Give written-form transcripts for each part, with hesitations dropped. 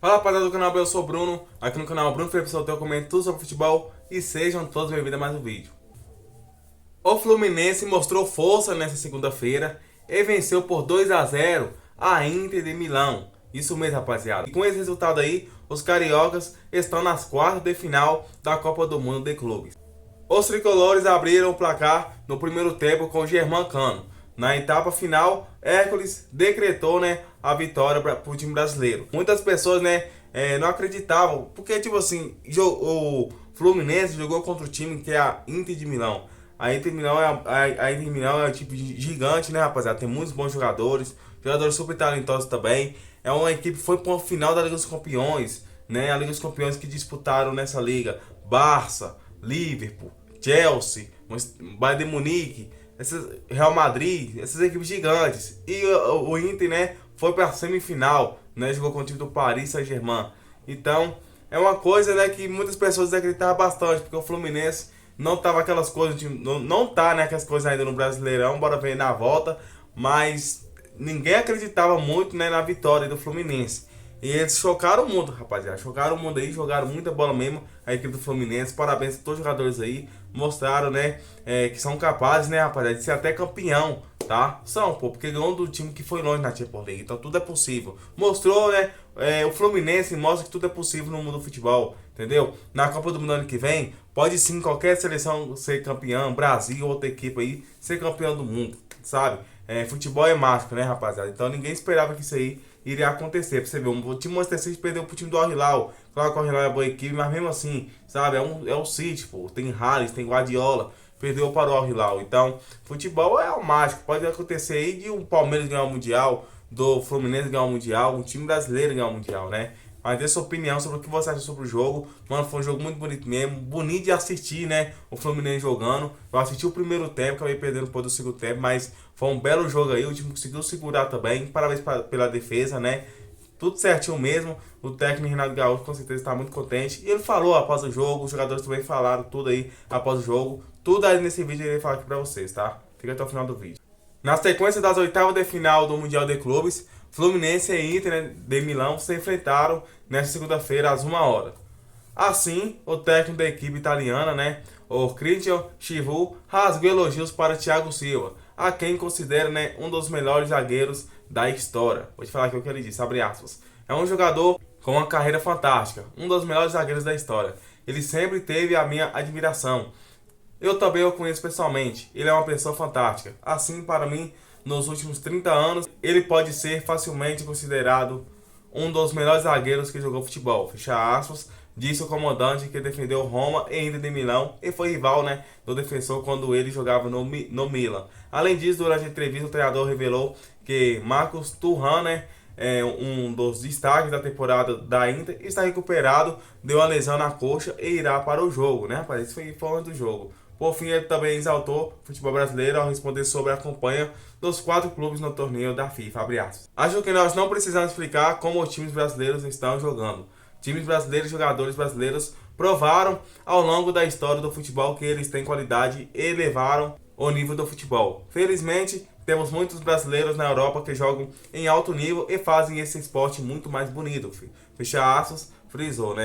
Fala rapaziada do canal, eu sou o Bruno, aqui no canal Bruno Felipe Solteiro, eu comento tudo sobre futebol e sejam todos bem-vindos a mais um vídeo. O Fluminense mostrou força nessa segunda-feira e venceu por 2-0 a Inter de Milão. Isso mesmo, rapaziada. E com esse resultado aí, os cariocas estão nas quartas de final da Copa do Mundo de Clubes. Os tricolores abriram o placar no primeiro tempo com o Germancano. Na etapa final, Hércules decretou, a vitória para o time brasileiro. Muitas pessoas, não acreditavam, porque tipo assim, o Fluminense jogou contra o time que é a Inter de Milão. A Inter de Milão a Inter de Milão é um time gigante, né, rapaziada? Tem muitos bons jogadores super talentosos também. É uma equipe que foi para o final da Liga dos Campeões, né? A Liga dos Campeões que disputaram nessa liga Barça, Liverpool, Chelsea, Bayern de Munique, Real Madrid, essas equipes gigantes. E o Inter, foi para a semifinal, jogou com o time do Paris Saint-Germain. Então, é uma coisa, que muitas pessoas acreditavam bastante, porque o Fluminense não tava aquelas coisas, não tá, aquelas coisas ainda no Brasileirão, bora ver na volta, mas ninguém acreditava muito, na vitória do Fluminense. E eles chocaram o mundo, rapaziada. Chocaram o mundo aí, jogaram muita bola mesmo. A equipe do Fluminense, parabéns a todos os jogadores aí. Mostraram, que são capazes, rapaziada, de ser até campeão, tá? São, porque ganhou do time que foi longe na Champions League. Então tudo é possível. Mostrou, o Fluminense mostra que tudo é possível no mundo do futebol, entendeu? Na Copa do Mundo ano que vem, pode sim qualquer seleção ser campeão, Brasil, outra equipe aí, ser campeão do mundo, sabe? Futebol é mágico, rapaziada? Então ninguém esperava que isso aí iria acontecer. Pra você ver, o time Manchester City perdeu pro time do Al-Hilal. Claro que o Al-Hilal é boa equipe, mas mesmo assim, sabe? É o City, pô. Tem Harris, tem Guardiola. Perdeu para o Al-Hilal. Então, futebol é o mágico. Pode acontecer aí de um Palmeiras ganhar o Mundial, do Fluminense ganhar o Mundial, um time brasileiro ganhar o Mundial, Mas dê sua opinião sobre o que você acha sobre o jogo. Mano, foi um jogo muito bonito mesmo. Bonito de assistir, o Fluminense jogando. Eu assisti o primeiro tempo, acabei perdendo depois do segundo tempo, mas foi um belo jogo aí. O time conseguiu segurar também. Parabéns pela defesa, Tudo certinho mesmo. O técnico Renato Gaúcho com certeza está muito contente. E ele falou após o jogo, os jogadores também falaram tudo aí após o jogo. Tudo aí nesse vídeo ele vai falar aqui pra vocês, tá? Fica até o final do vídeo. Na sequência das oitavas de final do Mundial de Clubes, Fluminense e Inter de Milão se enfrentaram nesta segunda-feira às 1h. Assim, o técnico da equipe italiana, o Cristian Chivu, rasgou elogios para Thiago Silva, a quem considera, um dos melhores zagueiros da história. Vou te falar aqui o que ele disse, abre aspas. É um jogador com uma carreira fantástica, um dos melhores zagueiros da história. Ele sempre teve a minha admiração. Eu também o conheço pessoalmente, ele é uma pessoa fantástica. Assim, para mim, nos últimos 30 anos, ele pode ser facilmente considerado um dos melhores zagueiros que jogou futebol. Fecha aspas, disse o comandante que defendeu Roma e Inter de Milão e foi rival, do defensor quando ele jogava no Milan. Além disso, durante a entrevista, o treinador revelou que Marcos Thuram, um dos destaques da temporada da Inter, está recuperado, deu uma lesão na coxa e irá para o jogo, rapaz? Isso foi antes do jogo. Por fim, ele também exaltou o futebol brasileiro ao responder sobre a campanha dos 4 clubes no torneio da FIFA, abre aspas. Acho que nós não precisamos explicar como os times brasileiros estão jogando. Times brasileiros e jogadores brasileiros provaram ao longo da história do futebol que eles têm qualidade e elevaram o nível do futebol. Felizmente, temos muitos brasileiros na Europa que jogam em alto nível e fazem esse esporte muito mais bonito. Fecha aspas, frisou,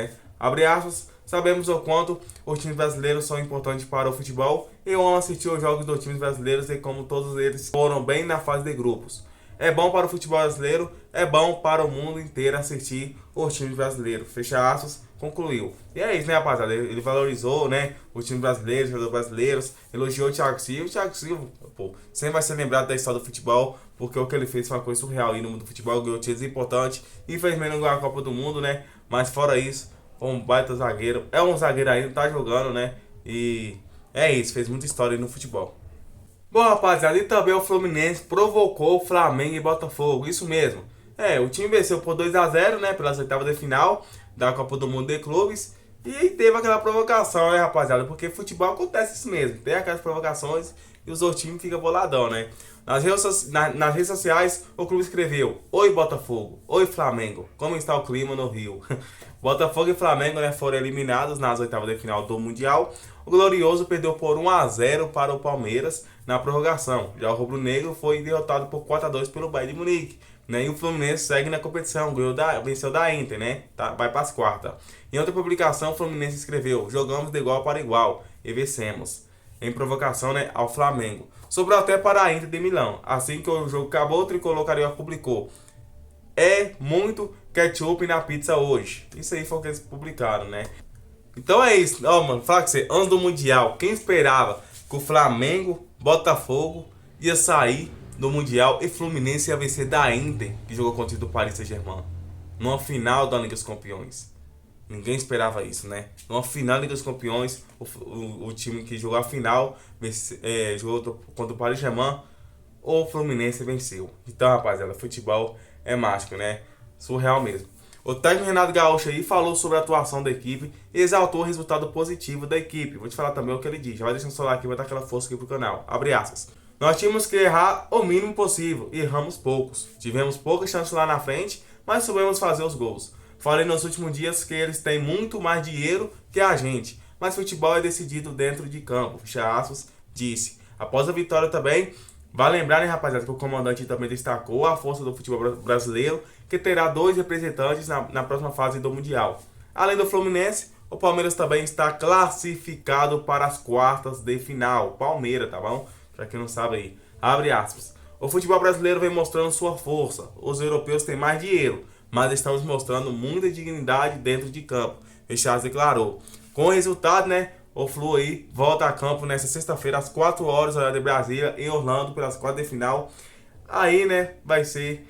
Abre aspas, sabemos o quanto os times brasileiros são importantes para o futebol e eu amo assistir os jogos dos times brasileiros e como todos eles foram bem na fase de grupos. É bom para o futebol brasileiro, é bom para o mundo inteiro assistir os times brasileiros. Fecha aspas, concluiu. E é isso, rapaziada? Ele valorizou, os times brasileiros, os jogadores brasileiros, elogiou o Thiago Silva. O Thiago Silva, pô, sempre vai ser lembrado da história do futebol, porque o que ele fez foi uma coisa surreal aí no mundo do futebol, ganhou títulos importantes. Infelizmente não ganhou a Copa do Mundo, Mas fora isso, foi um baita zagueiro. É um zagueiro ainda, tá jogando, E é isso, fez muita história aí no futebol. Bom, rapaziada, e também o Fluminense provocou Flamengo e Botafogo, isso mesmo. O time venceu por 2-0, pelas oitavas de final da Copa do Mundo de Clubes. E teve aquela provocação, rapaziada, porque futebol acontece isso mesmo. Tem aquelas provocações e os outros times ficam boladão, Nas redes sociais, o clube escreveu: Oi Botafogo, oi Flamengo, como está o clima no Rio? Botafogo e Flamengo, foram eliminados nas oitavas de final do Mundial. O Glorioso perdeu por 1-0 para o Palmeiras na prorrogação. Já o Rubro Negro foi derrotado por 4-2 pelo Bayern de Munique. né? E o Fluminense segue na competição, venceu da Inter, né? Tá, vai para as quartas. Em outra publicação, o Fluminense escreveu: jogamos de igual para igual e vencemos. Em provocação, né, ao Flamengo. Sobrou até para a Inter de Milão. Assim que o jogo acabou, o Tricolor Carioca publicou: é muito ketchup na pizza hoje. Isso aí foi o que eles publicaram, né? Então é isso. Ó, mano, fala que você, antes do Mundial, quem esperava que o Flamengo, Botafogo ia sair do Mundial e Fluminense ia vencer da Inter, que jogou contra o Paris Saint-Germain, numa final da Liga dos Campeões? Ninguém esperava isso, né? Numa final da Liga dos Campeões, o time que jogou a final jogou contra o Paris Saint-Germain, o Fluminense venceu. Então, rapaziada, futebol é mágico, né? Surreal mesmo. O técnico Renato Gaúcho aí falou sobre a atuação da equipe e exaltou o resultado positivo da equipe. Vou te falar também o que ele diz. Já vai deixando o celular aqui, vai dar aquela força aqui pro canal. Abre aspas. Nós tínhamos que errar o mínimo possível e erramos poucos. Tivemos poucas chances lá na frente, mas soubemos fazer os gols. Falei nos últimos dias que eles têm muito mais dinheiro que a gente, mas futebol é decidido dentro de campo. Fecha aspas, disse. Após a vitória também, vale lembrar, né, rapaziada, que o comandante também destacou a força do futebol brasileiro, que terá 2 representantes na próxima fase do Mundial. Além do Fluminense, o Palmeiras também está classificado para as quartas de final. Palmeiras, tá bom? Pra quem não sabe aí. Abre aspas. O futebol brasileiro vem mostrando sua força. Os europeus têm mais dinheiro, mas estamos mostrando muita dignidade dentro de campo. Fechados declarou. Com o resultado, né? O Flu aí volta a campo nesta sexta-feira às 4 horas, horário de Brasília, em Orlando, pelas quartas de final. Aí, né, vai ser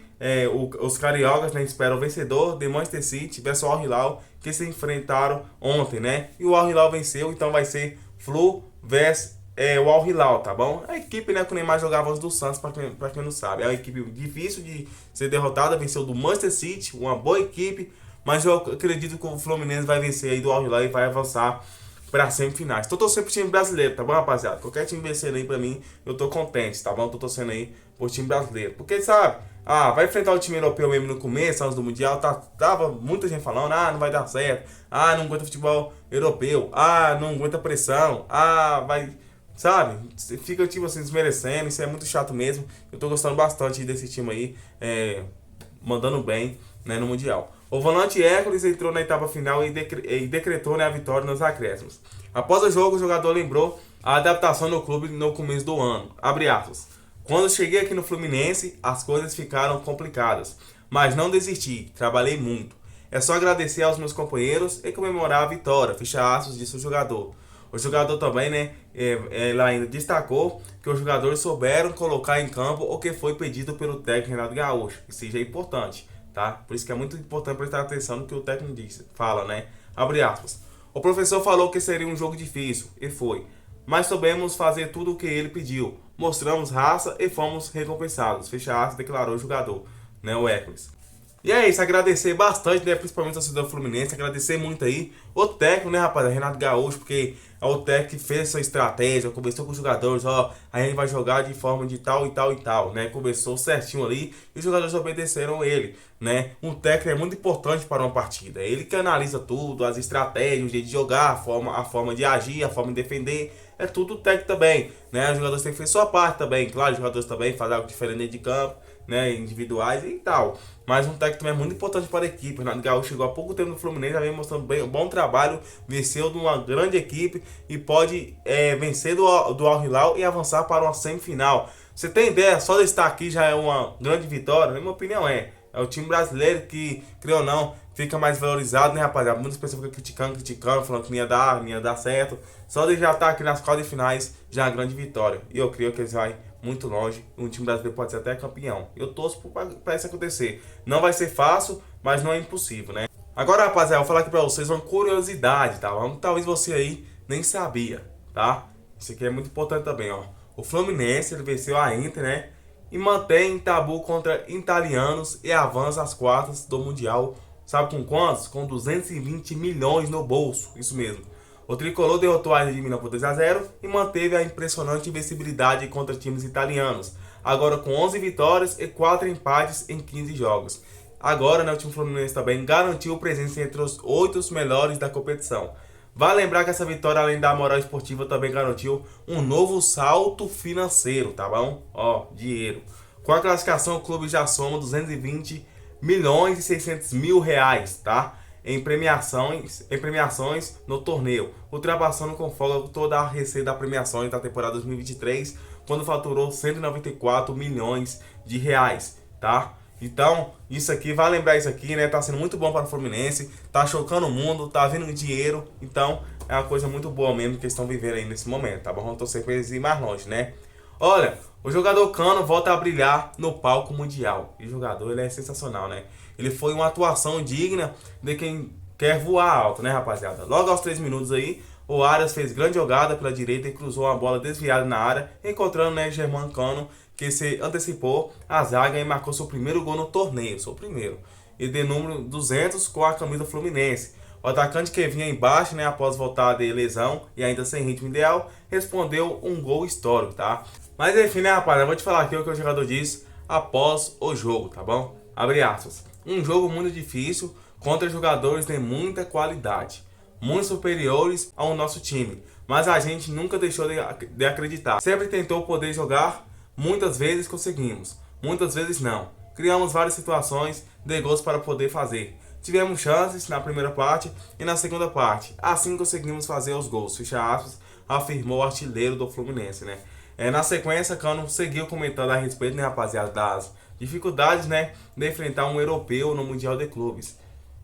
os cariocas, né, esperam o vencedor de Manchester City versus o Al Hilal, que se enfrentaram ontem, né? E o Al Hilal venceu, então vai ser Flu versus o Al Hilal, tá bom? A equipe, né, que o Neymar jogava os do Santos, pra quem não sabe. É uma equipe difícil de ser derrotada, venceu do Manchester City, uma boa equipe, mas eu acredito que o Fluminense vai vencer aí do Al Hilal e vai avançar para semifinais. Tô torcendo pro time brasileiro, tá bom, rapaziada? Qualquer time vencendo aí pra mim, eu tô contente, tá bom? Tô torcendo aí pro time brasileiro. Porque, sabe, vai enfrentar o time europeu mesmo no começo, antes do Mundial, tava muita gente falando, não vai dar certo, não aguenta futebol europeu, não aguenta pressão, vai, sabe? Fica, tipo assim, desmerecendo, isso é muito chato mesmo. Eu tô gostando bastante desse time aí, mandando bem, né, no Mundial. O volante Hércules entrou na etapa final e decretou, né, a vitória nos acréscimos. Após o jogo, o jogador lembrou a adaptação no clube no começo do ano. Abre aspas. Quando cheguei aqui no Fluminense, as coisas ficaram complicadas, mas não desisti, trabalhei muito. É só agradecer aos meus companheiros e comemorar a vitória, fecha aspas, disse o jogador. O jogador também, né, ele ainda destacou que os jogadores souberam colocar em campo o que foi pedido pelo técnico Renato Gaúcho, que seja importante. Tá? Por isso que é muito importante prestar atenção no que o técnico fala, né? Abre aspas. O professor falou que seria um jogo difícil, e foi. Mas soubemos fazer tudo o que ele pediu. Mostramos raça e fomos recompensados. Fecha aspas, declarou o jogador, né? O Hércules. E é isso, agradecer bastante, né? Principalmente ao torcedor Fluminense, agradecer muito aí o técnico, né, rapaz? Renato Gaúcho, porque é o técnico que fez essa estratégia, conversou com os jogadores, a gente vai jogar de forma de tal e tal e tal, né? Conversou certinho ali e os jogadores obedeceram ele, né? Um técnico é muito importante para uma partida, é ele que analisa tudo, as estratégias, o jeito de jogar, a forma de agir, a forma de defender, é tudo o técnico também, né? Os jogadores têm que fazer sua parte também, claro, os jogadores também fazem algo diferente dentro de campo, né, individuais e tal. Mas um técnico também é muito importante para a equipe. O Renato Gaúcho chegou há pouco tempo no Fluminense, já vem mostrando um bom trabalho, venceu de uma grande equipe e pode vencer do Al Hilal e avançar para uma semifinal. Você tem ideia? Só de estar aqui já é uma grande vitória? Na minha opinião é o time brasileiro que, creio ou não, fica mais valorizado, né, rapaziada? Muitas pessoas ficam criticando, falando que não ia dar certo. Só de já estar aqui nas quartas de finais já é uma grande vitória. E eu creio que eles vão muito longe. Um time brasileiro pode ser até campeão. Eu torço para isso acontecer. Não vai ser fácil, mas não é impossível, né? Agora, rapaziada, eu vou falar aqui pra vocês uma curiosidade, tá? Talvez você aí nem sabia, tá? Isso aqui é muito importante também, ó. O Fluminense, ele venceu a Inter, né? E mantém tabu contra italianos e avança às quartas do Mundial. Sabe com quantos? Com 220 milhões no bolso. Isso mesmo. O Tricolor derrotou a Inter de Milão por 2-0 e manteve a impressionante invencibilidade contra times italianos. Agora com 11 vitórias e 4 empates em 15 jogos. Agora, né, o time Fluminense também garantiu presença entre os 8 melhores da competição. Vale lembrar que essa vitória, além da moral esportiva, também garantiu um novo salto financeiro, tá bom? Ó, dinheiro. Com a classificação, o clube já soma 220 milhões e 600 mil reais, tá? Em premiações no torneio, ultrapassando com folga toda a receita da premiações da temporada 2023, quando faturou 194 milhões de reais, tá? Então, isso aqui, vai lembrar isso aqui, né? Tá sendo muito bom para o Fluminense, tá chocando o mundo, tá vindo dinheiro, então é uma coisa muito boa mesmo que eles estão vivendo aí nesse momento, tá bom? Vamos torcer pra eles ir mais longe, né? Olha, o jogador Cano volta a brilhar no palco mundial. E o jogador, ele é sensacional, né? Ele foi uma atuação digna de quem quer voar alto, né, rapaziada? Logo aos 3 minutos aí, o Arias fez grande jogada pela direita e cruzou uma bola desviada na área, encontrando, né, Germán Cano, que se antecipou a zaga e marcou seu primeiro gol no torneio, seu primeiro. E de número 200 com a camisa Fluminense. O atacante que vinha embaixo, né, após voltar de lesão e ainda sem ritmo ideal, respondeu um gol histórico, tá? Mas enfim, né, rapaz, eu vou te falar aqui o que o jogador disse após o jogo, tá bom? Abre aspas. Um jogo muito difícil contra jogadores de muita qualidade, muito superiores ao nosso time, mas a gente nunca deixou de acreditar. Sempre tentou poder jogar, muitas vezes conseguimos, muitas vezes não. Criamos várias situações de gols para poder fazer. Tivemos chances na primeira parte e na segunda parte. Assim conseguimos fazer os gols, fecha aspas, afirmou o artilheiro do Fluminense, né? Na sequência, Cano seguiu comentando a respeito, né, rapaziada, das dificuldades, né, de enfrentar um europeu no Mundial de Clubes.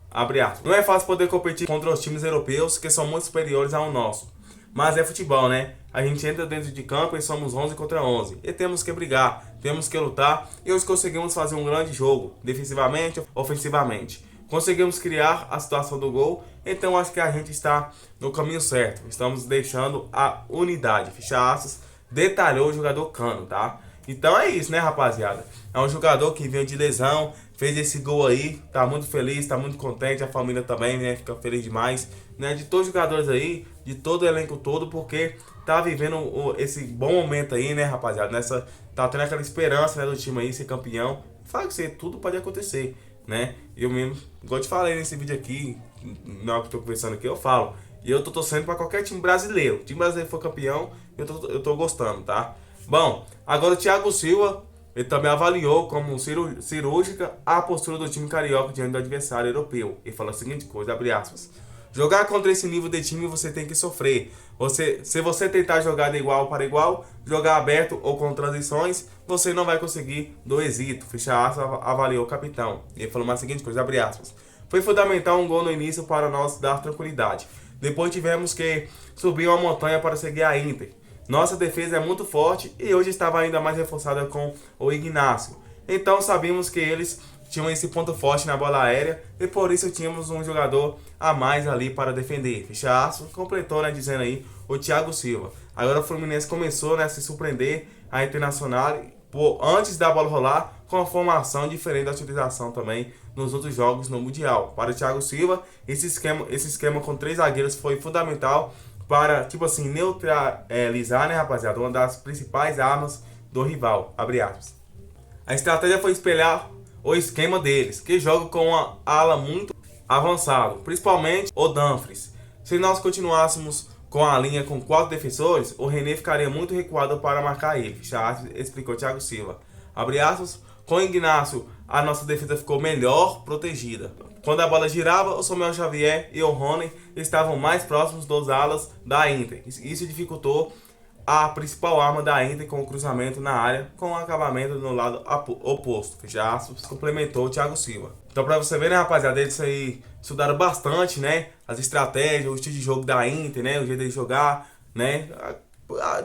Abre aspas. Não é fácil poder competir contra os times europeus que são muito superiores ao nosso. Mas é futebol, né? A gente entra dentro de campo e somos 11 contra 11. E temos que brigar, temos que lutar. E hoje conseguimos fazer um grande jogo, defensivamente, ofensivamente. Conseguimos criar a situação do gol, então acho que a gente está no caminho certo. Estamos deixando a unidade, fecha aspas, detalhou o jogador Cano, tá? Então é isso, né, rapaziada? É um jogador que veio de lesão, fez esse gol aí, tá muito feliz, tá muito contente, a família também, né, fica feliz demais, né, de todos os jogadores aí, de todo o elenco todo, porque tá vivendo esse bom momento aí, né, rapaziada? Tá tendo aquela esperança, né, do time aí ser campeão. Fala que tudo pode acontecer, né? Eu mesmo, igual eu te falei nesse vídeo aqui, na hora que eu tô conversando aqui, eu falo. E eu tô torcendo pra qualquer time brasileiro. O time brasileiro for campeão, eu tô gostando, tá? Bom, agora o Thiago Silva, ele também avaliou como cirúrgica a postura do time carioca diante do adversário europeu. Ele falou a seguinte coisa, abre aspas. Jogar contra esse nível de time você tem que sofrer. Se você tentar jogar de igual para igual, jogar aberto ou com transições, você não vai conseguir do êxito. Fecha aspas, avaliou o capitão. Ele falou a seguinte coisa, abre aspas. Foi fundamental um gol no início para nós dar tranquilidade. Depois tivemos que subir uma montanha para seguir a Inter. Nossa defesa é muito forte e hoje estava ainda mais reforçada com o Ignacio. Então sabíamos que eles tinham esse ponto forte na bola aérea e por isso tínhamos um jogador a mais ali para defender. Fecha aspas, completou, né, dizendo aí o Thiago Silva. Agora o Fluminense começou, né, a se surpreender a Internacional antes da bola rolar com uma formação diferente da utilização também nos outros jogos no Mundial. Para o Thiago Silva, esse esquema com 3 zagueiros foi fundamental para, tipo assim, neutralizar, né, rapaziada, uma das principais armas do rival, abre aspas. A estratégia foi espelhar o esquema deles, que joga com uma ala muito avançada, principalmente o Dumfries. Se nós continuássemos com a linha com 4 defensores, o René ficaria muito recuado para marcar ele, explicou Thiago Silva. Abre aspas, com o Ignacio, a nossa defesa ficou melhor protegida. Quando a bola girava, o Samuel Xavier e o Rony estavam mais próximos dos alas da Inter. Isso dificultou a principal arma da Inter com o cruzamento na área, com o acabamento no lado oposto. Fecha aspas, complementou o Thiago Silva. Então, pra você ver, né, rapaziada, eles aí estudaram bastante, né, as estratégias, o estilo de jogo da Inter, né, o jeito de jogar, né,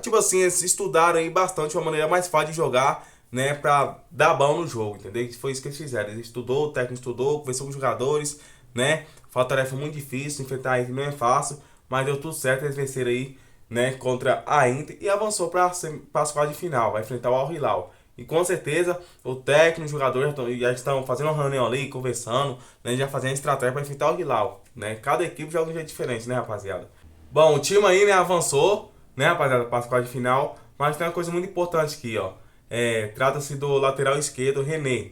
tipo assim, eles estudaram aí bastante uma maneira mais fácil de jogar, né, pra dar bom no jogo, entendeu? Foi isso que eles fizeram. Eles estudou, o técnico estudou, conversou com os jogadores, né, foi uma tarefa muito difícil, enfrentar a Inter não é fácil, mas deu tudo certo, eles venceram aí, né, contra a Inter e avançou para as quartas de final, vai enfrentar o Al Hilal. E com certeza o técnico e os jogadores já estão fazendo uma reunião ali, conversando, né, já fazendo estratégia para enfrentar o Al Hilal, né? Cada equipe joga de um jeito diferente, né, rapaziada? Bom, o time aí, né, avançou, né, rapaziada, para as quartas de final, mas tem uma coisa muito importante aqui, ó. Trata-se do lateral esquerdo, René.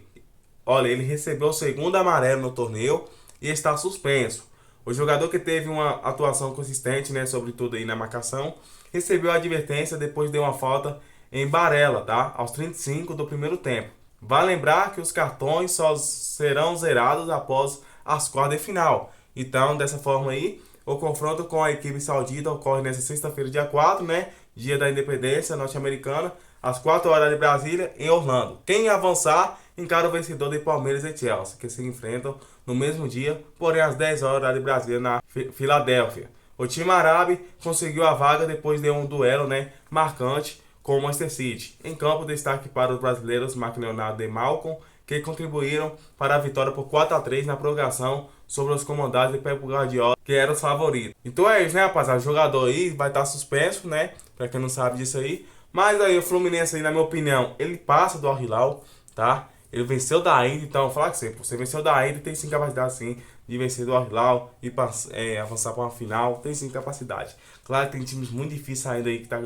Olha, ele recebeu o segundo amarelo no torneio e está suspenso. O jogador que teve uma atuação consistente, né, sobretudo aí na marcação, recebeu a advertência depois de uma falta em Barella, tá? Aos 35 do primeiro tempo. Vale lembrar que os cartões só serão zerados após as quartas de final. Então, dessa forma aí, o confronto com a equipe saudita ocorre nesta sexta-feira, dia 4, né? Dia da independência norte-americana, às 4 horas de Brasília, em Orlando. Quem avançar encara o vencedor de Palmeiras e Chelsea, que se enfrentam no mesmo dia, porém às 10 horas de Brasília, na Filadélfia. O time árabe conseguiu a vaga depois de um duelo, né, marcante com o Manchester City. Em campo, destaque para os brasileiros Mark Leonardo e Malcom, que contribuíram para a vitória por 4-3 na prorrogação sobre os comandados de Pep Guardiola, que eram os favoritos. Então é isso, né, rapaziada? O jogador aí vai estar suspenso, né? Pra quem não sabe disso aí. Mas aí o Fluminense aí, na minha opinião, ele passa do Al Hilal, tá? Ele venceu da Índia, então, vou falar que você venceu da Índia, tem sim capacidade sim de vencer do Al Hilal e avançar para uma final, tem sim capacidade. Claro que tem times muito difíceis ainda aí que tá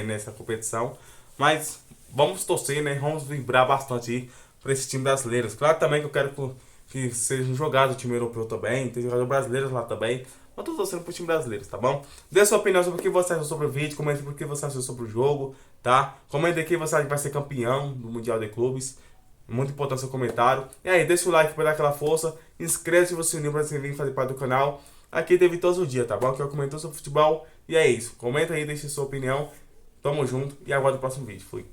nessa competição, mas vamos torcer, né? Vamos vibrar bastante aí para esses times brasileiros. Claro também que eu quero que sejam jogados o time europeu também, tem jogadores brasileiros lá também. Mas tô torcendo pro time brasileiro, tá bom? Dê sua opinião sobre o que você achou sobre o vídeo, comente sobre o que você achou sobre o jogo, tá? Comente aqui você acha que vai ser campeão do Mundial de Clubes. Muito importante seu comentário. E aí, deixa o like para dar aquela força. Inscreve-se no sininho para você vir fazer parte do canal. Aqui teve todos os dias, tá bom? Aqui eu comento sobre futebol. E é isso. Comenta aí, deixe sua opinião. Tamo junto e aguardo o próximo vídeo. Fui.